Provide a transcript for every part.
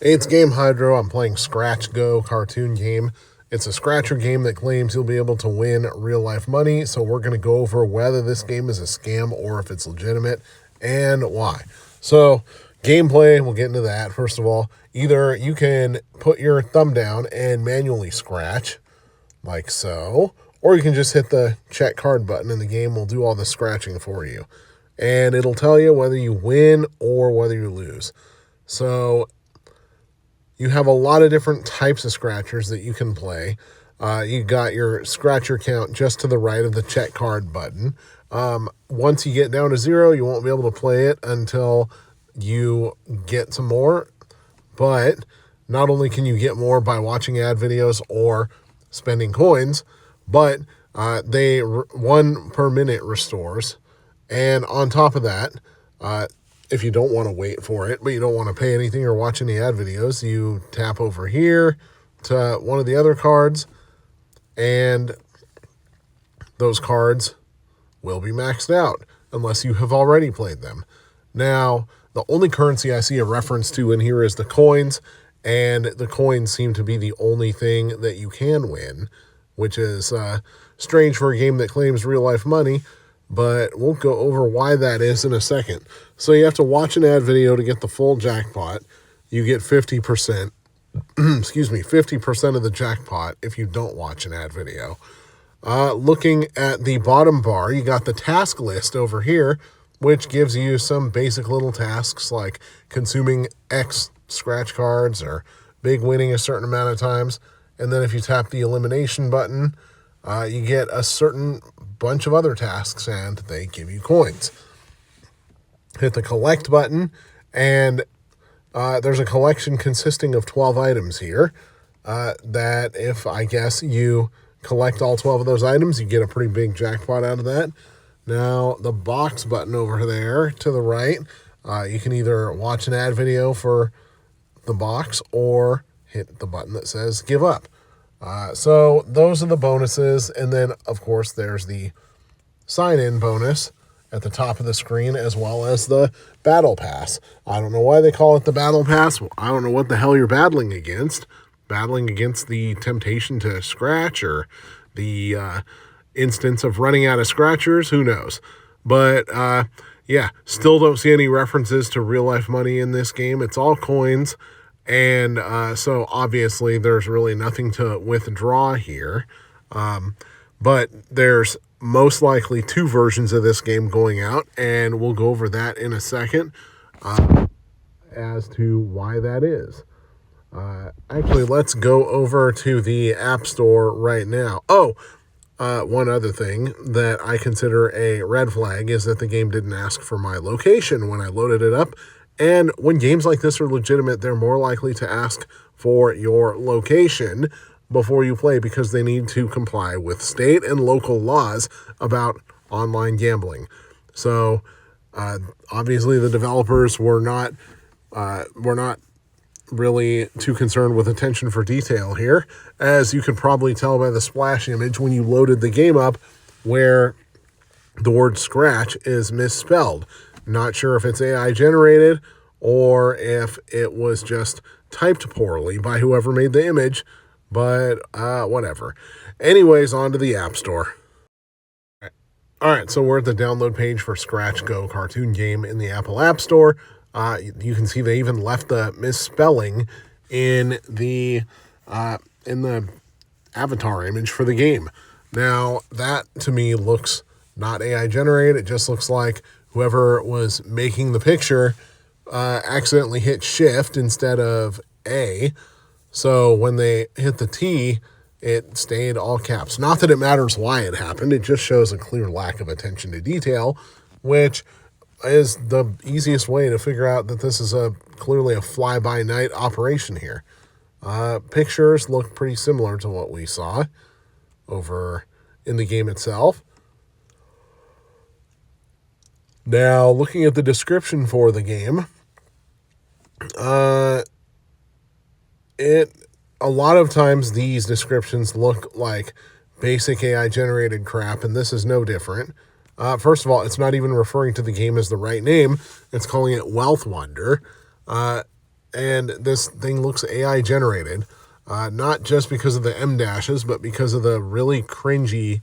Hey, it's Game Hydro. I'm playing Scratch Go cartoon game. It's a scratcher game that claims you'll be able to win real life money. So we're going to go over whether this game is a scam or if it's legitimate and why. So gameplay, we'll get into that. First of all, either you can put your thumb down and manually scratch like so, or you can just hit the check card button and the game will do all the scratching for you. And it'll tell you whether you win or whether you lose. So you have a lot of different types of scratchers that you can play. You got your scratcher count just to the right of the check card button. Once you get down to 0, you won't be able to play it until you get some more. But not only can you get more by watching ad videos or spending coins, but they 1 per minute restores. And on top of that, if you don't want to wait for it, but you don't want to pay anything or watch any ad videos, you tap over here to one of the other cards, and those cards will be maxed out unless you have already played them. Now, the only currency I see a reference to in here is the coins, and the coins seem to be the only thing that you can win, which is strange for a game that claims real-life money, but we'll go over why that is in a second. So you have to watch an ad video to get the full jackpot. You get 50%, 50% of the jackpot if you don't watch an ad video. Looking at the bottom bar, you got the task list over here, which gives you some basic little tasks like consuming X scratch cards or big winning a certain amount of times. And then if you tap the elimination button, you get a certain bunch of other tasks and they give you coins. Hit the collect button and there's a collection consisting of 12 items here that if I guess you collect all 12 of those items, you get a pretty big jackpot out of that. Now the box button over there to the right, you can either watch an ad video for the box or hit the button that says give up. So those are the bonuses. And then, of course, there's the sign-in bonus at the top of the screen, as well as the battle pass. I don't know why they call it the battle pass. I don't know what the hell you're battling against. Battling against the temptation to scratch or the instance of running out of scratchers. Who knows? But, yeah, still don't see any references to real-life money in this game. It's all coins. And so obviously there's really nothing to withdraw here. But there's most likely 2 versions of this game going out, and we'll go over that in a second as to why that is. Actually, let's go over to the App Store right now. One other thing that I consider a red flag is that the game didn't ask for my location when I loaded it up. And when games like this are legitimate, they're more likely to ask for your location before you play because they need to comply with state and local laws about online gambling. So obviously the developers were not really too concerned with attention for detail here, as you could probably tell by the splash image when you loaded the game up where the word scratch is misspelled. Not sure if it's AI generated or if it was just typed poorly by whoever made the image, but whatever. Anyways, on to the App Store. All right, so we're at the download page for Scratch Go cartoon game in the Apple App Store. You can see they even left the misspelling in the avatar image for the game. Now, that to me looks not AI generated. It just looks like whoever was making the picture accidentally hit Shift instead of A. So when they hit the T, it stayed all caps. Not that it matters why it happened. It just shows a clear lack of attention to detail, which is the easiest way to figure out that this is clearly a fly-by-night operation here. Pictures look pretty similar to what we saw over in the game itself. Now, looking at the description for the game, a lot of times these descriptions look like basic AI generated crap, and this is no different. First of all, it's not even referring to the game as the right name. It's calling it Wealth Wonder. and this thing looks AI generated, not just because of the M dashes, but because of the really cringy,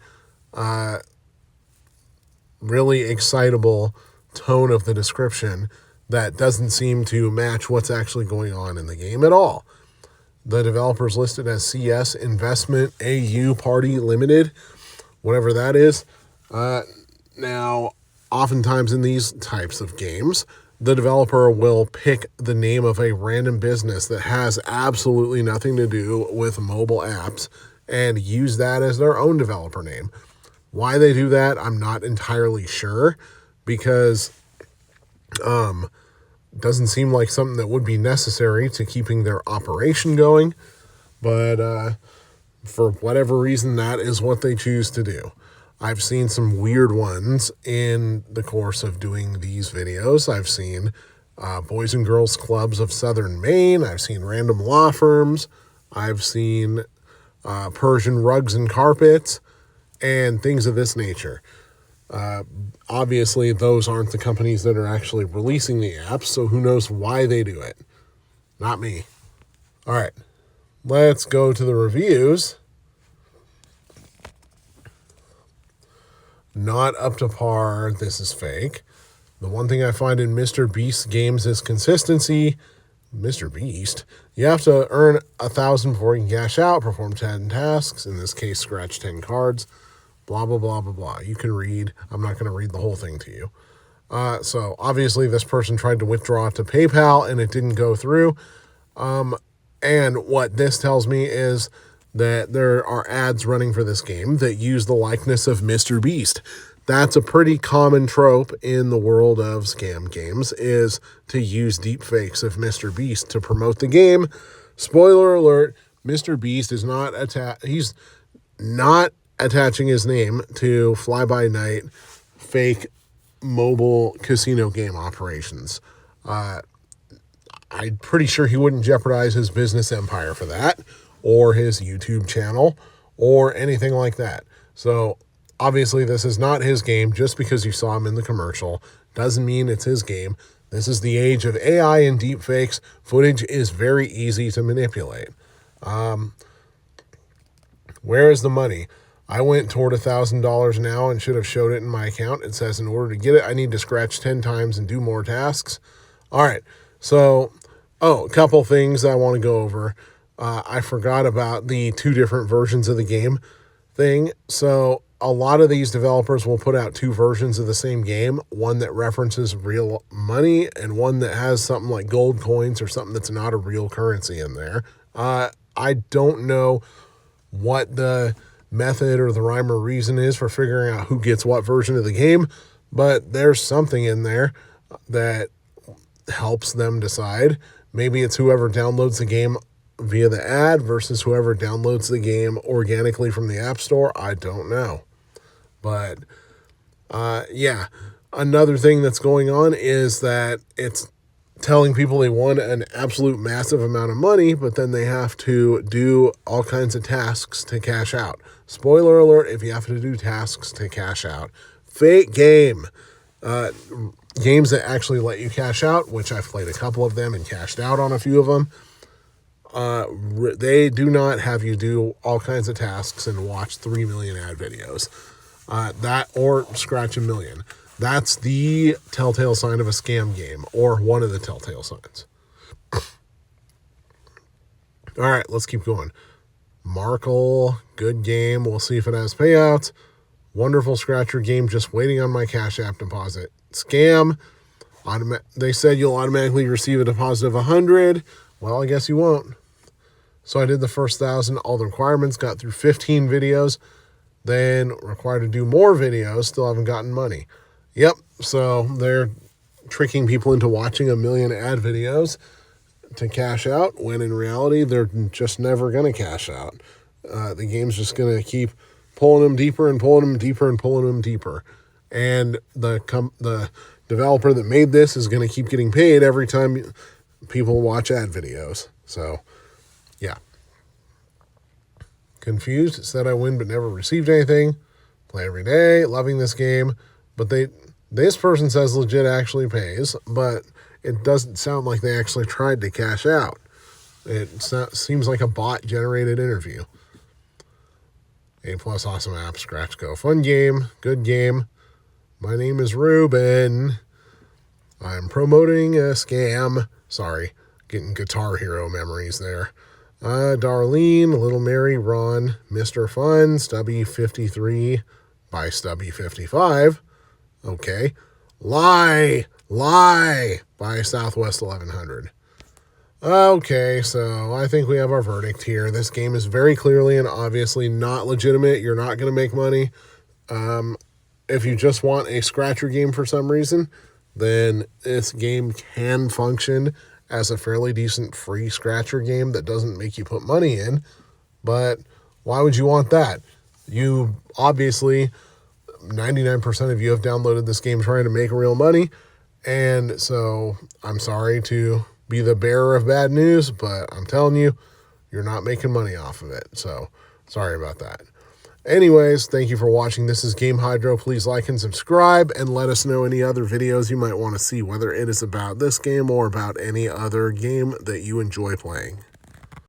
really excitable tone of the description that doesn't seem to match what's actually going on in the game at all. The developer's listed as CS Investment AU Party Limited, whatever that is. Now, oftentimes in these types of games, the developer will pick the name of a random business that has absolutely nothing to do with mobile apps and use that as their own developer name. Why they do that, I'm not entirely sure, because doesn't seem like something that would be necessary to keeping their operation going. But for whatever reason, that is what they choose to do. I've seen some weird ones in the course of doing these videos. I've seen Boys and Girls Clubs of Southern Maine. I've seen random law firms. I've seen Persian rugs and carpets and things of this nature. Obviously, those aren't the companies that are actually releasing the apps, so who knows why they do it. Not me. All right, let's go to the reviews. Not up to par. This is fake. The one thing I find in Mr. Beast games is consistency. Mr. Beast, you have to earn 1,000 before you can cash out, perform 10 tasks, in this case, scratch 10 cards, blah, blah, blah, blah, blah. You can read. I'm not going to read the whole thing to you. So obviously this person tried to withdraw to PayPal and it didn't go through. And what this tells me is that there are ads running for this game that use the likeness of Mr. Beast. That's a pretty common trope in the world of scam games, is to use deep fakes of Mr. Beast to promote the game. Spoiler alert, Mr. Beast is not he's not attaching his name to fly-by-night fake mobile casino game operations. I'm pretty sure he wouldn't jeopardize his business empire for that, or his YouTube channel, or anything like that. So obviously this is not his game. Just because you saw him in the commercial doesn't mean it's his game. This is the age of AI and deep fakes. Footage is very easy to manipulate. Where is the money? I went toward $1,000 now and should have showed it in my account. It says in order to get it, I need to scratch 10 times and do more tasks. All right. So, a couple things I want to go over. I forgot about the 2 different versions of the game thing. So a lot of these developers will put out 2 versions of the same game, one that references real money and one that has something like gold coins or something that's not a real currency in there. I don't know what the method or the rhyme or reason is for figuring out who gets what version of the game, but there's something in there that helps them decide. Maybe it's whoever downloads the game via the ad versus whoever downloads the game organically from the App Store. I don't know. But yeah, another thing that's going on is that it's telling people they won an absolute massive amount of money, but then they have to do all kinds of tasks to cash out. Spoiler alert, if you have to do tasks to cash out. Fake game. Games that actually let you cash out, which I've played a couple of them and cashed out on a few of them, they do not have you do all kinds of tasks and watch 3 million ad videos. That or scratch 1 million. That's the telltale sign of a scam game, or one of the telltale signs. All right, let's keep going. Markle, good game. We'll see if it has payouts. Wonderful scratcher game, just waiting on my Cash App deposit. Scam. They said you'll automatically receive a deposit of 100. Well, I guess you won't. So I did the first 1,000, all the requirements, got through 15 videos, then required to do more videos, still haven't gotten money. Yep, so they're tricking people into watching 1 million ad videos to cash out, when in reality, they're just never going to cash out. The game's just going to keep pulling them deeper and pulling them deeper and pulling them deeper. And the developer that made this is going to keep getting paid every time people watch ad videos. So, yeah. Confused. It said I win but never received anything. Play every day. Loving this game. But this person says legit actually pays. But it doesn't sound like they actually tried to cash out. It seems like a bot-generated interview. A+ awesome app, Scratch Go. Fun game, good game. My name is Ruben. I'm promoting a scam. Sorry, getting Guitar Hero memories there. Darlene, Little Mary, Ron, Mr. Fun, Stubby53 by Stubby55. Okay. Lie by Southwest 1100. Okay, so I think we have our verdict here. This game is very clearly and obviously not legitimate. You're not going to make money. If you just want a scratcher game for some reason, then this game can function as a fairly decent free scratcher game that doesn't make you put money in. But why would you want that? You obviously, 99% of you have downloaded this game trying to make real money. And so I'm sorry to be the bearer of bad news, but I'm telling you, you're not making money off of it. So sorry about that. Anyways, thank you for watching. This is Game Hydro. Please like and subscribe and let us know any other videos you might want to see, whether it is about this game or about any other game that you enjoy playing.